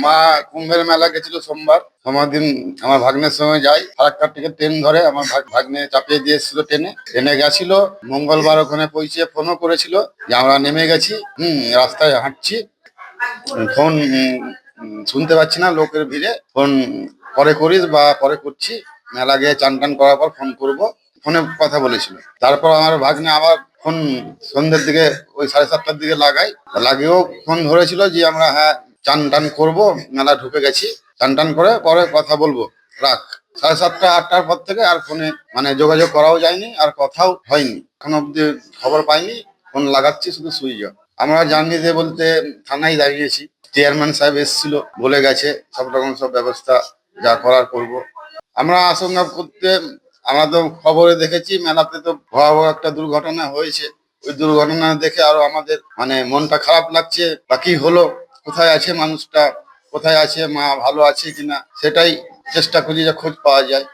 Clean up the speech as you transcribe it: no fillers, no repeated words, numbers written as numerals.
মা কুম্ভের মেলা গেছিল সোমবার দিন আমার ভাগ্নের সঙ্গে যাই। ফারাক্কার থেকে ট্রেন ধরে আমার ভাগ্নে চাপিয়ে দিয়ে এসেছিল ট্রেনে গেছিল। মঙ্গলবার ওখানে পৌঁছে ফোনও করেছিল যে আমরা নেমে গেছি, রাস্তায় হাঁটছি। ফোন শুনতে পাচ্ছি না, লোকের ভিড়ে। ফোন পরে করিস বা পরে করছি, মেলা গিয়ে চান টান করার পর ফোন করব, ফোনে কথা বলেছিল। তারপর আমার ভাগ্নে আবার ফোন সন্ধ্যের দিকে ওই 7:30টার দিকে লাগিয়েও ফোন ধরেছিল যে আমরা হ্যাঁ চান টান করবো, মেলা ঢুকে গেছি, চান টান করে পরে কথা বলবো, রাখ। 7:30 8টার পর থেকে আর ফোনে মানে যোগাযোগ করাও যায়নি, আর কথাও হয়নি। এখন অব্দি খবর পাইনি, ফোন লাগাচ্ছি শুধু সুইচ অফ। আমরা জানি যে বলতে থানায় দাঁড়িয়েছি, চেয়ারম্যান সাহেব এসেছিল, বলে গেছে সব রকম সব ব্যবস্থা যা করার করব। আমরা আশঙ্কা করতে, আমরা তো খবরে দেখেছি মেলাতে তো ভয়াবহ একটা দুর্ঘটনা হয়েছে। ওই দুর্ঘটনা দেখে আরো আমাদের মানে মনটা খারাপ লাগছে। বা কি হলো, কোথায় আছে মানুষটা, কোথায় আছে, মা ভালো আছে কিনা, সেটাই চেষ্টা করি যে খোঁজ পাওয়া যায়।